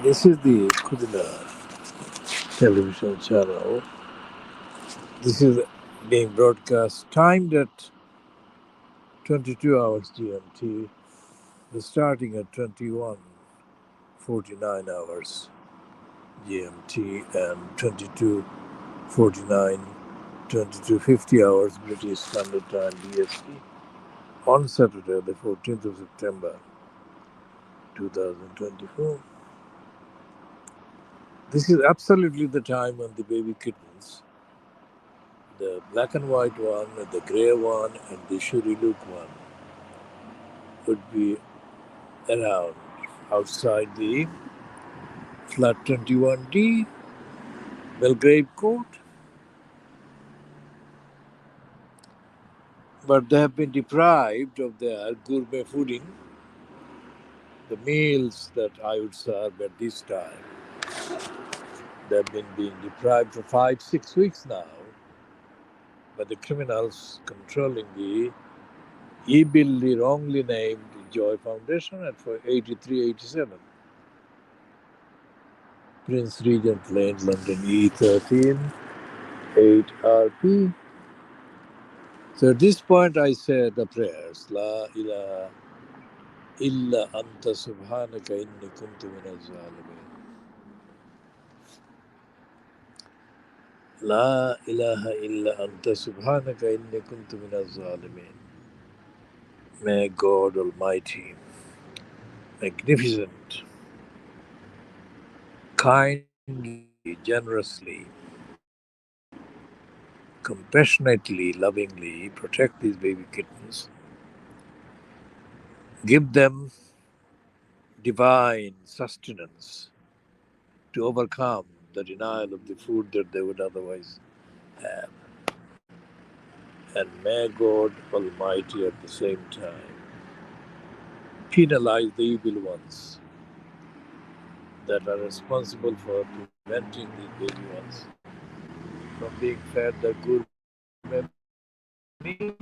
This is the Khoodeelaar television channel. This is being broadcast timed at 22 hours GMT, starting at 21:49 hours GMT and 22:49, 22:50 hours British Standard Time BST on Saturday, the 14th of September 2024. This is absolutely the time when the baby kittens, the black and white one, the grey one, and the Shuri-Luke one, would be around outside the flat 21D, Belgrave Court. But they have been deprived of their gourmet fooding, the meals that I would serve at this time. They've been being deprived for 5-6 weeks now by the criminals controlling the illegally wrongly named Joy Foundation at 8387 Prince Regent Lane, London E13 8RP. So at this point I said the prayers, La ilaha illa anta subhanaka inni kuntu minaz zalimin. La ilaha illa anta subhanaka inni kuntu minaz zalimin. May God Almighty, magnificent, kindly, generously, compassionately, lovingly protect these baby kittens, give them divine sustenance to overcome the denial of the food that they would otherwise have. And may God Almighty at the same time penalize the evil ones that are responsible for preventing these baby ones from being fed the gourmet meal.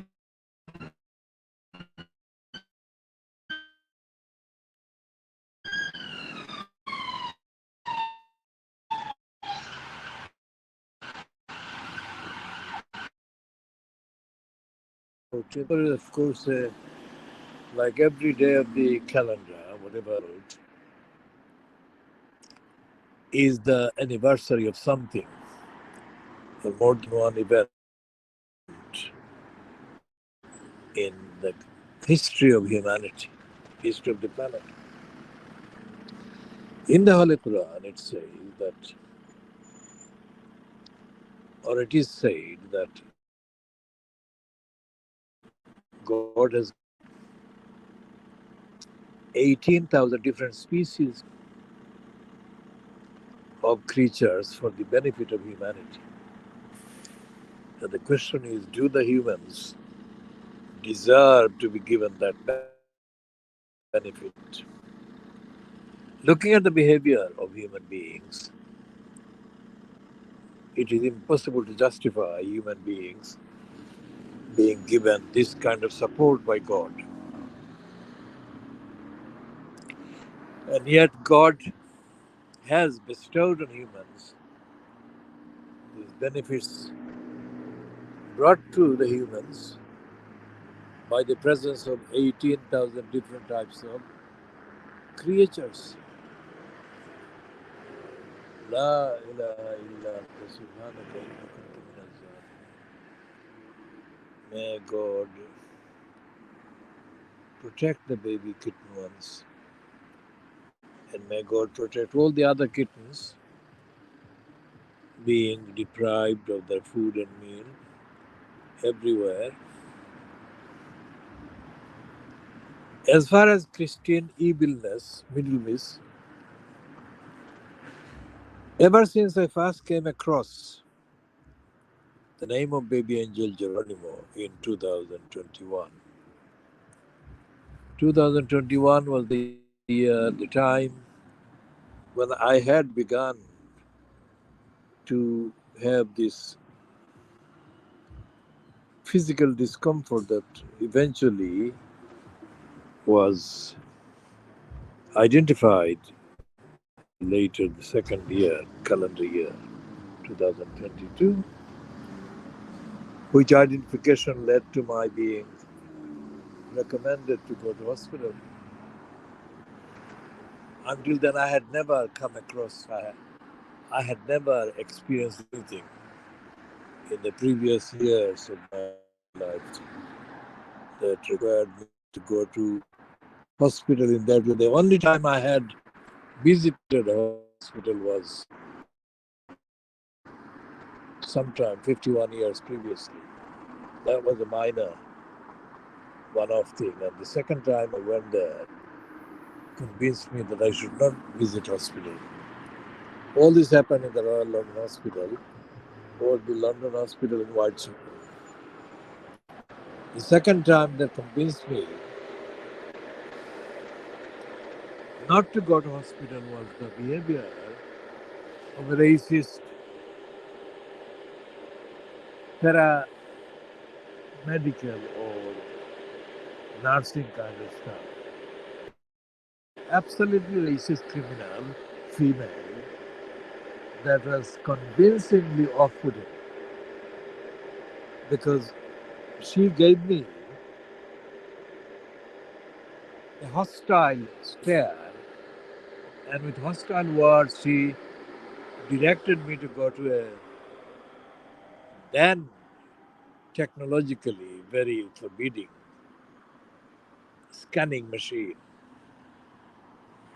Of course, like every day of the calendar, whatever, is the anniversary of something, or more than one event in the history of humanity, history of the planet. In the Holy Quran, it says that, or it is said that God has 18,000 different species of creatures for the benefit of humanity. And the question is, do the humans deserve to be given that benefit? Looking at the behavior of human beings, it is impossible to justify human beings being given this kind of support by God. And yet God has bestowed on humans these benefits brought to the humans by the presence of 18,000 different types of creatures. La ilaha illa anta subhanaka inni kuntu minaz zalimin. May God protect the baby kitten ones, and may God protect all the other kittens being deprived of their food and meal everywhere. As far as Christian evilness, Middle ever since I first came across the name of baby angel Geronimo in 2021. 2021 was the year, the time when I had begun to have this physical discomfort that eventually was identified later, the second year, calendar year 2022, which identification led to my being recommended to go to hospital. Until then, I had never come across, I had never experienced anything in the previous years of my life that required me to go to hospital in that way. The only time I had visited a hospital was sometime 51 years previously. That was a minor one-off thing. And the second time I went there, convinced me that I should not visit hospital. All this happened in the Royal London Hospital, or the London Hospital in Whitechapel. The second time they convinced me not to go to hospital was the behavior of a racist paramedical or nursing kind of stuff. Absolutely racist criminal female that was convincingly off-putting because she gave me a hostile stare, and with hostile words she directed me to go to a then technologically very forbidding scanning machine.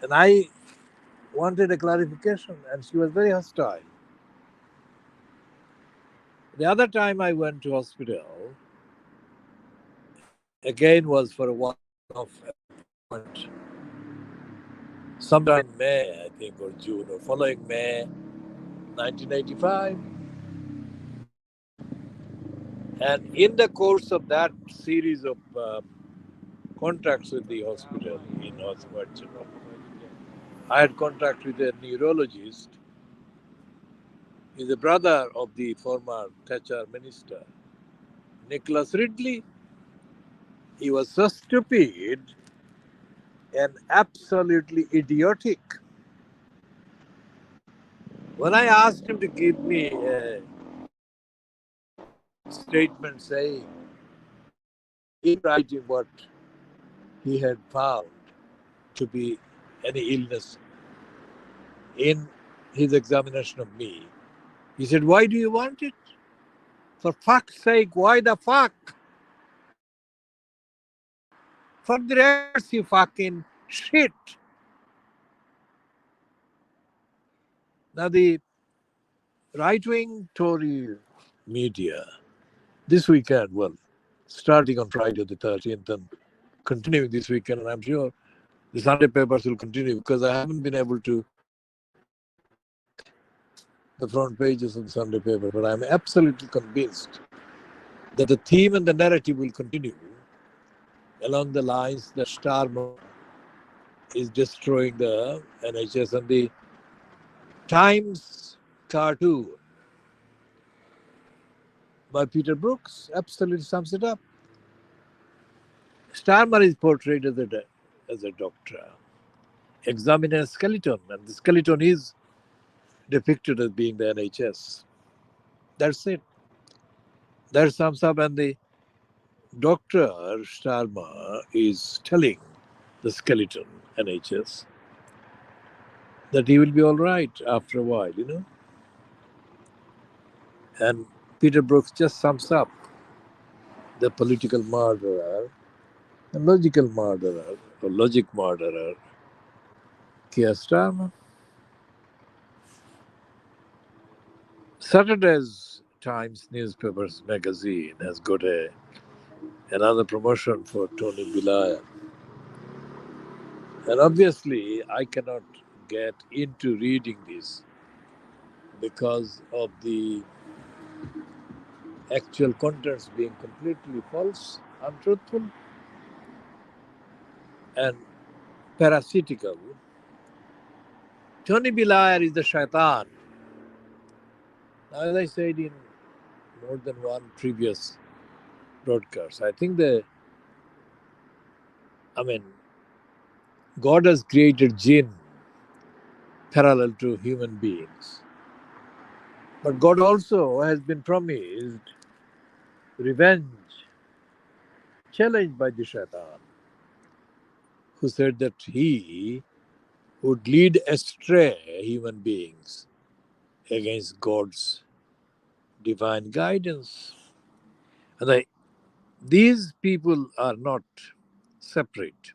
And I wanted a clarification, and she was very hostile. The other time I went to hospital, again was for a one-off appointment. Sometime in May, I think, or June, or following May 1985. And in the course of that series of contacts with the hospital in Whitechapel, I had contact with a neurologist. He's the brother of the former Thatcher minister, Nicholas Ridley. He was so stupid and absolutely idiotic. When I asked him to give me a statement saying, in writing, what he had found to be any illness in his examination of me, he said, "Why do you want it? For fuck's sake, why the fuck? For the records, you fucking shit." Now, the right-wing Tory media this weekend, well, starting on Friday the 13th and continuing this weekend, and I'm sure the Sunday papers will continue because I haven't been able to check the front pages of the Sunday paper, but I'm absolutely convinced that the theme and the narrative will continue along the lines that Starmer is destroying the NHS, and the Times cartoon by Peter Brooks absolutely sums it up. Starmer is portrayed as a doctor, examining a skeleton, and the skeleton is depicted as being the NHS. That's it. That sums up, and the Dr. Starmer is telling the skeleton, NHS, that he will be all right after a while, you know. And Peter Brooks just sums up the political murderer, the logical murderer, or logic murderer, Keir Starmer. Saturday's Times newspapers magazine has got another promotion for Tony Blair. And obviously, I cannot get into reading this because of the actual contents being completely false, untruthful, and parasitical. Tony Blair is the shaitan. Now, as I said in more than one previous broadcast, I think God has created jinn parallel to human beings. But God also has been promised revenge, challenged by the Shaitan, who said that he would lead astray human beings against God's divine guidance. And these people are not separate,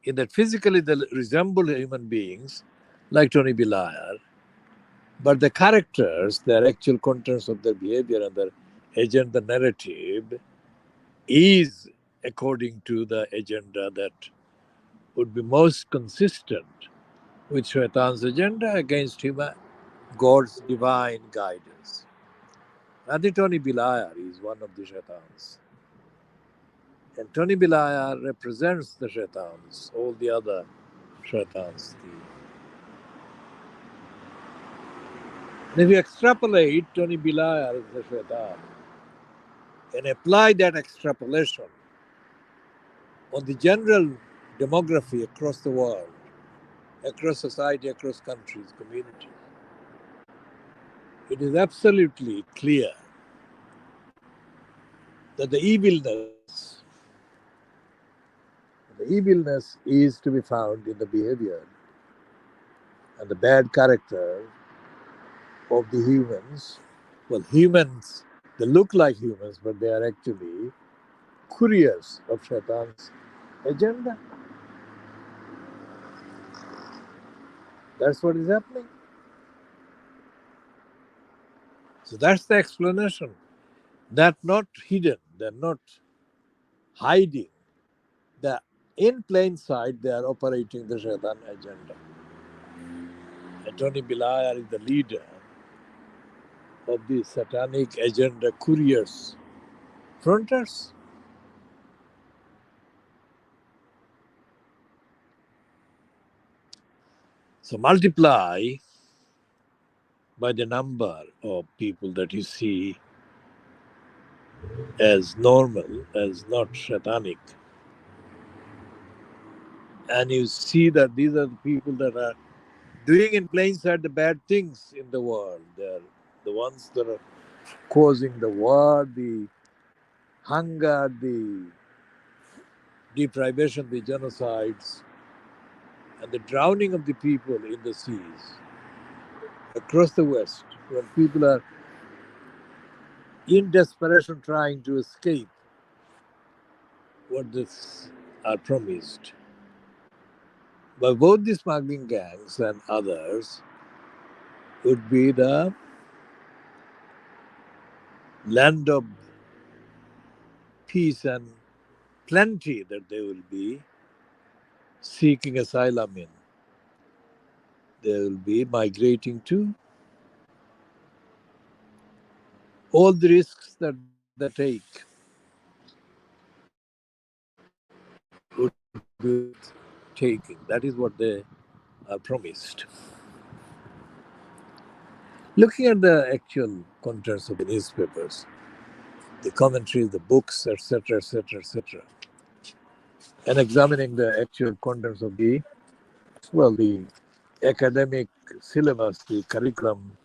in that physically they resemble human beings like Tony Blair, but the characters, their actual contents of their behavior and their agenda narrative is according to the agenda that would be most consistent with Shaitan's agenda against God's divine guidance. I think Tony Blair is one of the Shaitans. And Tony Blair represents the Shaitans, all the other Shaitans. And if you extrapolate Tony Blair as the Shaitan and apply that extrapolation on the general demography across the world, across society, across countries, communities, it is absolutely clear that the evilness is to be found in the behavior and the bad character of the humans. Well, humans, they look like humans, but they are actually couriers of Shaitan's agenda. That's what is happening. So that's the explanation. They're not hidden, they're not hiding. They're in plain sight, they are operating the Shaitan agenda. And Tony Blair is the leader of the satanic agenda couriers, fronters. So multiply by the number of people that you see as normal, as not satanic, and you see that these are the people that are doing in plain sight the bad things in the world. They're the ones that are causing the war, the hunger, the deprivation, the genocides, and the drowning of the people in the seas across the West, when people are in desperation trying to escape what this are promised by both the smuggling gangs and others, would be the land of peace and plenty that they will be seeking asylum in. They will be migrating to. All the risks that they take would be taking. That is what they are promised. Looking at the actual contents of the newspapers, the commentaries, the books, etc., etc., etc., and examining the actual contents of the academic syllabus, the curriculum,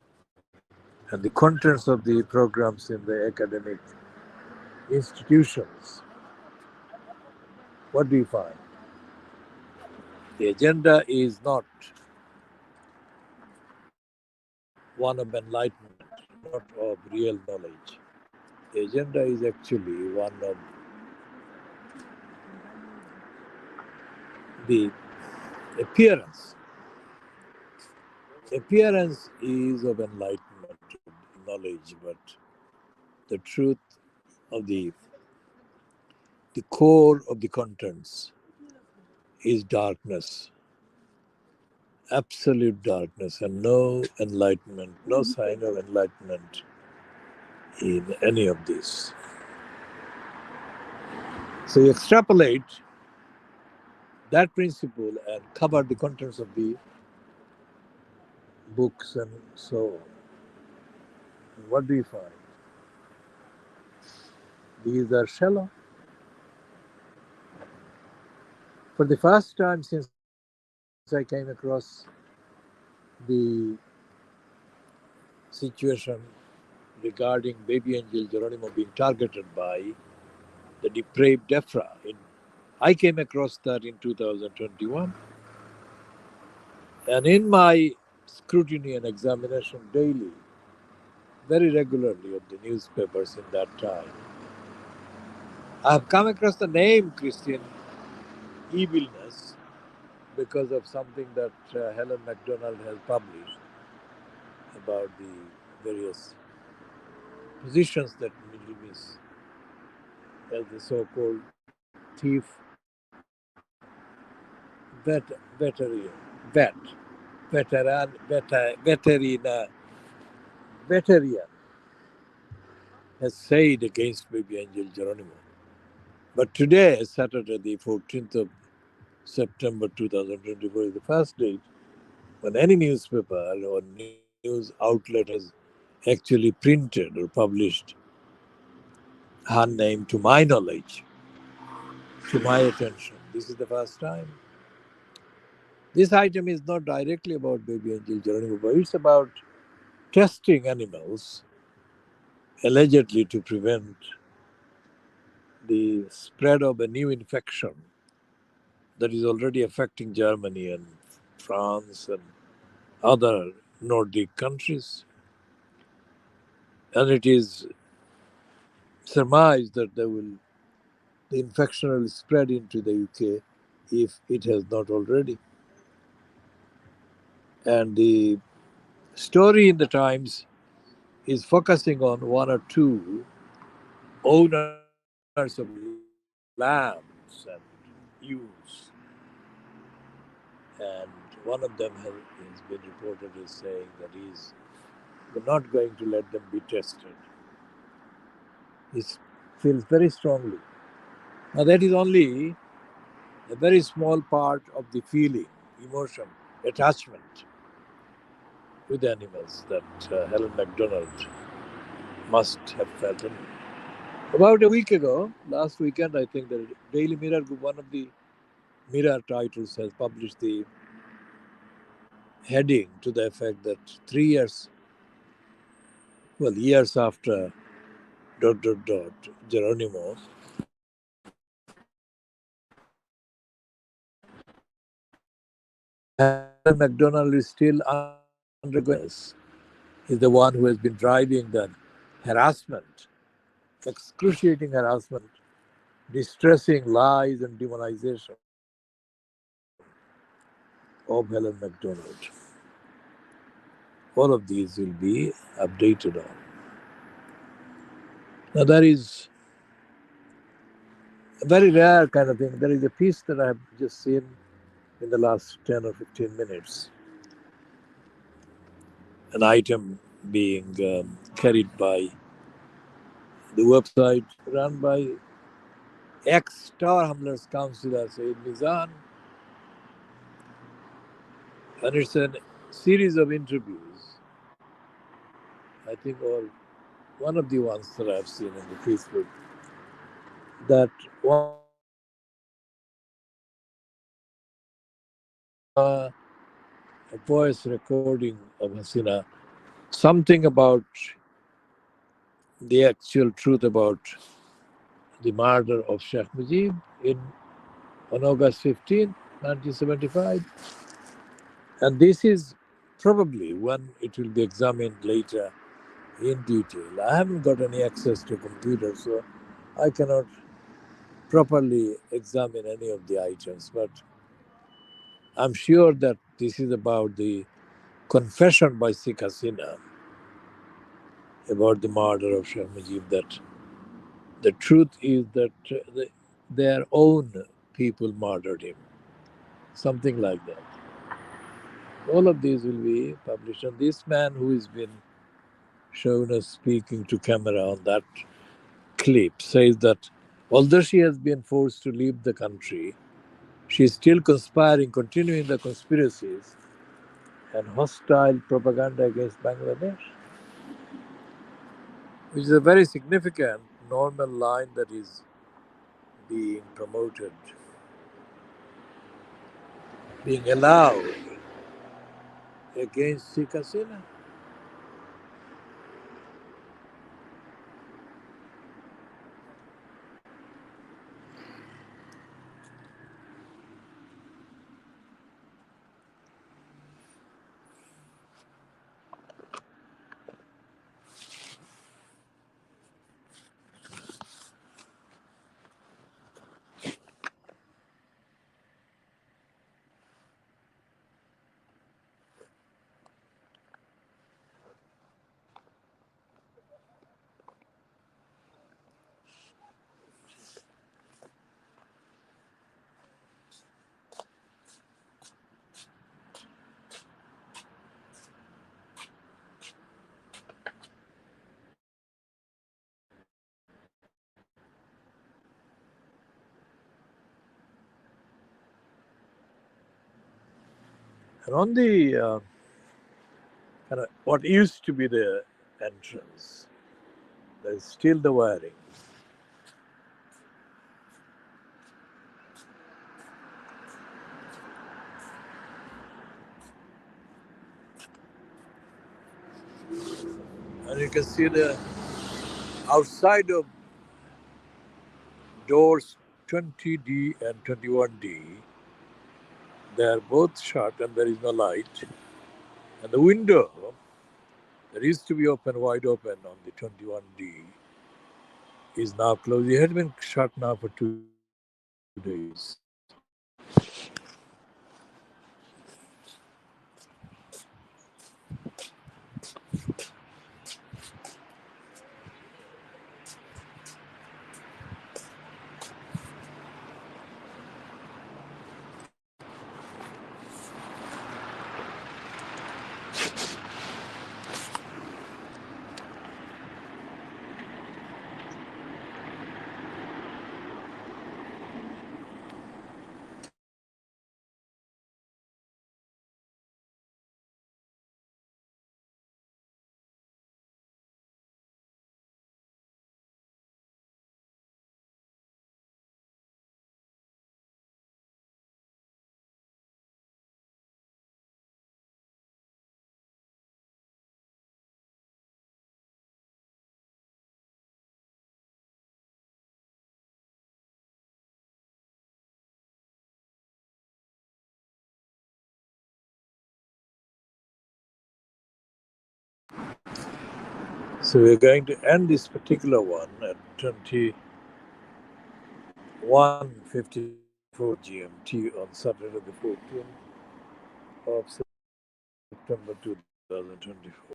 and the contents of the programs in the academic institutions, what do you find? The agenda is not one of enlightenment, not of real knowledge. The agenda is actually one of the appearance. Appearance is of enlightenment, knowledge, but the truth of the core of the contents is darkness, absolute darkness, and no enlightenment, no sign of enlightenment in any of this. So you extrapolate that principle and cover the contents of the books and so on. And what do you find? These are shallow. For the first time since I came across the situation regarding baby angel Geronimo being targeted by the depraved DEFRA. I came across that in 2021, and in my scrutiny and examination daily, very regularly of the newspapers in that time, I have come across the name Christian evilness because of something that Helen MacDonald has published about the various positions that Middle East as the so-called thief veteran, vet, veteran, veteran has said against baby angel Geronimo. But today, Saturday, the 14th of September 2024, is the first date when any newspaper or news outlet has actually printed or published her name to my knowledge, to my attention. This is the first time. This item is not directly about baby angel Geronimo, but it's about testing animals allegedly to prevent the spread of a new infection that is already affecting Germany and France and other Nordic countries. And it is surmised that the infection will spread into the UK if it has not already. And the story in the Times is focusing on one or two owners of lambs and ewes. And one of them has been reported as saying that he's not going to let them be tested. He feels very strongly. Now, that is only a very small part of the feeling, emotion, attachment with animals that Helen MacDonald must have felt. And about a week ago, last weekend, I think the Daily Mirror, one of the Mirror titles, has published the heading to the effect that 3 years, years after ... Geronimo, Helen MacDonald is still undergoing this. Is the one who has been driving the harassment, excruciating harassment, distressing lies and demonization of Helen MacDonald. All of these will be updated on. Now, there is a very rare kind of thing. There is a piece that I have just seen in the last 10 or 15 minutes. An item being carried by the website run by ex-Tower Hamlets councillor Said Mizan. And it's a series of interviews. I think one of the ones that I've seen in the Facebook, that one a voice recording of Hasina, something about the actual truth about the murder of Sheikh Mujib on August 15, 1975. And this is probably when it will be examined later in detail. I haven't got any access to a computer, so I cannot properly examine any of the items, but I'm sure that this is about the confession by Sheikh Hasina about the murder of Sheikh Mujib, that the truth is that their own people murdered him, something like that. All of these will be published. And this man who has been shown as speaking to camera on that clip says that although she has been forced to leave the country, she is still conspiring, continuing the conspiracies and hostile propaganda against Bangladesh, which is a very significant normal line that is being promoted, being allowed against Sheikh Hasina. And on the kind of what used to be the entrance, there's still the wiring. And you can see the outside of doors 20D and 21D, they are both shut and there is no light. And the window that used to be open, wide open on the 21D, is now closed. It had been shut now for 2 days. So we're going to end this particular one at 21:54 GMT on Saturday the 14th of September 2024.